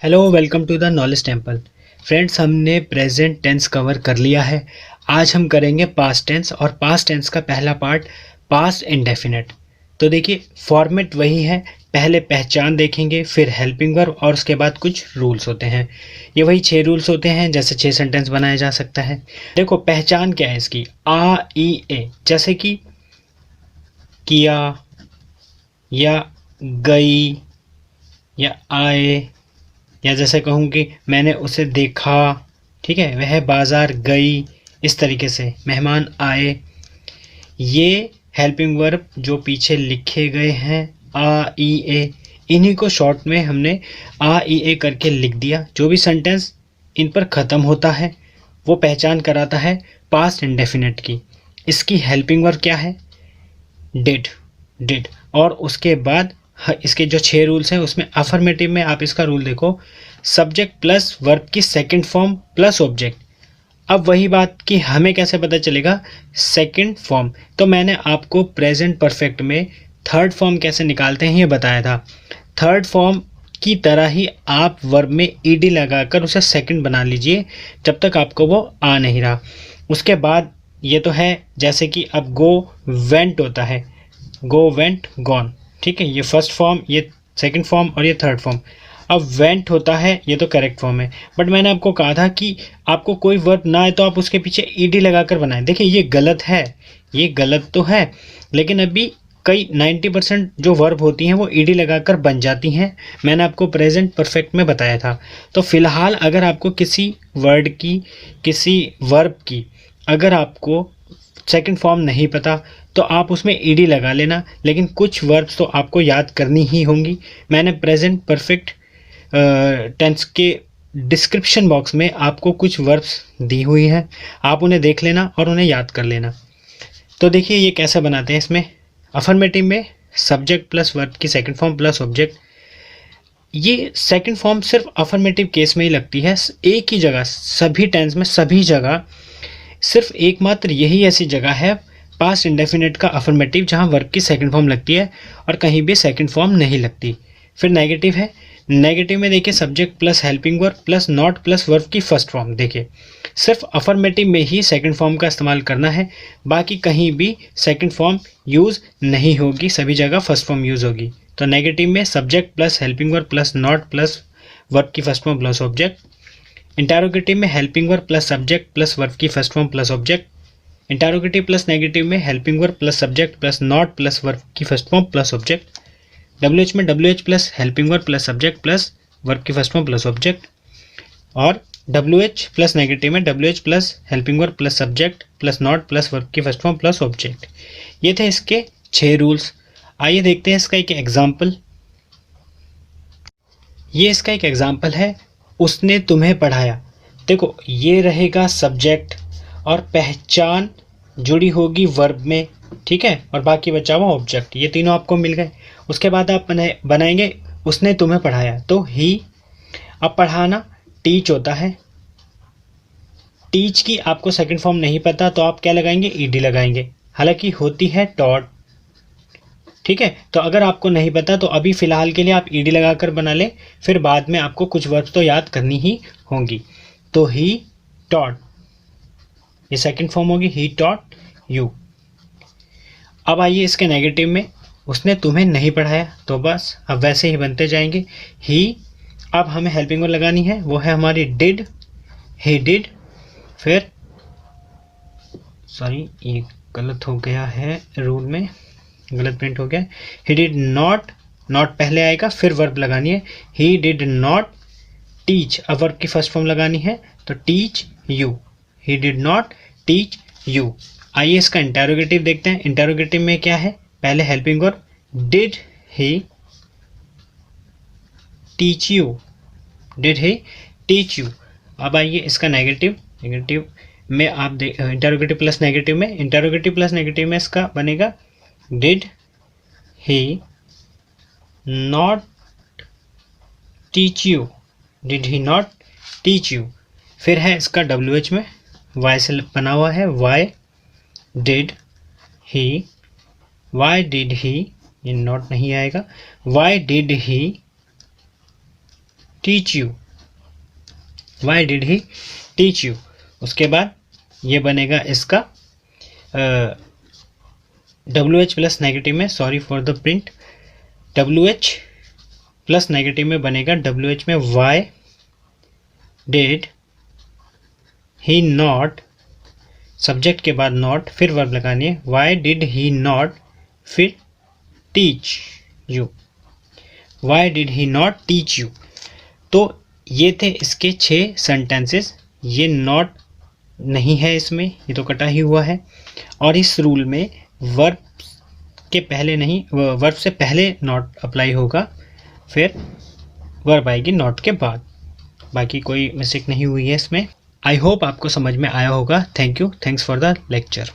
Hello, welcome to the knowledge temple. Friends, हमने present tense cover कर लिया है। आज हम करेंगे पास्ट टेंस, और पास्ट टेंस का पहला पार्ट पास्ट इंडेफिनिट। तो देखिए, फॉर्मेट वही है। पहले पहचान देखेंगे, फिर हेल्पिंग वर्ब, और उसके बाद कुछ रूल्स होते हैं। ये वही 6 रूल्स होते हैं, जैसे 6 सेंटेंस बनाया जा सकता है। देखो, पहचान क्या है इसकी? आ ई ए, जैसे कि किया, या गई, या आए, या जैसे कहूँ कि मैंने उसे देखा। ठीक है, वह बाजार गई। इस तरीके से मेहमान आए। ये हेल्पिंग वर्ब जो पीछे लिखे गए हैं, आ ई ए, इन्हीं को शॉर्ट में हमने आ ई ए करके लिख दिया। जो भी सेंटेंस इन पर ख़त्म होता है वो पहचान कराता है पास्ट इंडेफिनिट की। इसकी हेल्पिंग वर्ब क्या है? डिड। डिड। और उसके बाद इसके जो 6 रूल्स हैं उसमें अफर्मेटिव में आप इसका रूल देखो, सब्जेक्ट प्लस वर्ब की सेकंड फॉर्म प्लस ऑब्जेक्ट। अब वही बात कि हमें कैसे पता चलेगा सेकंड फॉर्म? तो मैंने आपको प्रेजेंट परफेक्ट में थर्ड फॉर्म कैसे निकालते हैं ये बताया था। थर्ड फॉर्म की तरह ही आप वर्ब में ईडी लगाकर उसे सेकंड बना लीजिए, जब तक आपको वो आ नहीं रहा। उसके बाद ये तो है, जैसे कि अब गो वेंट होता है, गो वेंट गॉन। ठीक है, ये फर्स्ट फॉर्म, ये सेकंड फॉर्म, और ये थर्ड फॉर्म। अब वेंट होता है, ये तो करेक्ट फॉर्म है। बट मैंने आपको कहा था कि आपको कोई वर्ब ना आए तो आप उसके पीछे ईडी लगाकर बनाएं। देखिए, ये गलत है, ये गलत तो है, लेकिन अभी कई 90% जो वर्ब होती हैं वो ईडी लगाकर बन जाती हैं। मैंने आपको प्रेजेंट परफेक्ट में बताया था। तो फिलहाल अगर आपको किसी वर्ड की, किसी वर्ब की अगर आपको सेकंड फॉर्म नहीं पता तो आप उसमें ईडी लगा लेना, लेकिन कुछ वर्ब्स तो आपको याद करनी ही होंगी। मैंने प्रेजेंट परफेक्ट टेंस के डिस्क्रिप्शन बॉक्स में आपको कुछ वर्ब्स दी हुई हैं, आप उन्हें देख लेना और उन्हें याद कर लेना। तो देखिए, ये कैसे बनाते हैं। इसमें अफर्मेटिव में सब्जेक्ट प्लस वर्ब की सेकंड फॉर्म प्लस ऑब्जेक्ट। ये सेकंड फॉर्म सिर्फ अफर्मेटिव केस में ही लगती है, एक ही जगह, सभी टेंस में, सभी जगह सिर्फ एकमात्र यही ऐसी जगह है पास्ट इंडेफिनिट का अफर्मेटिव जहां वर्ब की सेकंड फॉर्म लगती है और कहीं भी सेकंड फॉर्म नहीं लगती। फिर नेगेटिव है। नेगेटिव में देखिए, subject plus helping verb plus not plus verb की फर्स्ट फॉर्म। देखिए, सिर्फ अफर्मेटिव में ही सेकंड फॉर्म का इस्तेमाल करना है, बाकी कहीं भी सेकंड फॉर्म यूज़ नहीं होगी, सभी जगह फर्स्ट फॉर्म यूज़ होगी। तो नेगेटिव में subject plus helping verb plus not plus verb की first form plus object. Interrogative में helping verb plus subject plus verb की first form plus object. Interrogative plus negative में helping verb plus subject plus not plus verb की first form plus object. W में W H plus helping verb plus subject plus verb की first form plus object. और W H plus negative में W H plus helping verb plus subject plus not plus verb की first form plus object. ये थे इसके 6 rules. आइए देखते हैं इसका एक एग्जाम्पल। ये इसका एक एग्जाम्पल है, उसने तुम्हें पढ़ाया। देखो, ये रहेगा सब्जेक्ट और पहचान जुड़ी होगी वर्ब में। ठीक है, और बाकी बचा हुआ ऑब्जेक्ट। ये तीनों आपको मिल गए। उसके बाद आप बनाएंगे उसने तुम्हें पढ़ाया, तो ही। अब पढ़ाना टीच होता है। टीच की आपको सेकंड फॉर्म नहीं पता तो आप क्या लगाएंगे? ईडी लगाएंगे, हालांकि होती है टॉट। ठीक है, तो अगर आपको नहीं पता तो अभी फ़िलहाल के लिए आप ईडी लगाकर बना लें, फिर बाद में आपको कुछ वर्ब्स तो याद करनी ही होंगी। तो ही टॉट, ये सेकंड फॉर्म होगी, ही टॉट यू। अब आइए इसके नेगेटिव में, उसने तुम्हें नहीं पढ़ाया, तो बस अब वैसे ही बनते जाएंगे। ही, अब हमें हेल्पिंग वर्ब लगानी है, वो है हमारी डिड। He did. फिर सॉरी, ये गलत हो गया है, रूल में गलत प्रिंट हो गया। ही डिड नॉट, नॉट पहले आएगा, फिर वर्ब लगानी है। ही डिड नॉट टीच, अब वर्ब की फर्स्ट फॉर्म लगानी है, तो teach you. He did not teach you. आइए इसका इंटेरोगेटिव देखते हैं। इंटेरोगेटिव में क्या है? पहले helping verb, did he teach you, did he teach you. अब आइए इसका नेगेटिव। नेगेटिव में आप इंटेरोगेटिव प्लस नेगेटिव में, इंटेरोगेटिव प्लस नेगेटिव में इसका बनेगा did he not teach you, did he not teach you. फिर है इसका डब्ल्यू एच में, वाई से बना हुआ है, why did he, why did he, ये नॉट नहीं आएगा, why did he teach you, why did he teach you. उसके बाद ये बनेगा इसका WH प्लस नेगेटिव में, sorry for the print, WH plus negative में बनेगा WH में why did he not, subject के बाद नॉट, फिर वर्ब लगानी है, वाई डिड ही नॉट, फिर teach you, why did he not teach you. तो ये थे इसके 6 सेंटेंसेस। ये नॉट नहीं है इसमें, ये तो कटा ही हुआ है। और इस रूल में वर्ब के पहले नहीं, वर्ब से पहले नॉट अप्लाई होगा, फिर वर्ब आएगी नॉट के बाद। बाकी कोई मिस्टेक नहीं हुई है इसमें। आई होप आपको समझ में आया होगा। Thank you, thanks for the lecture.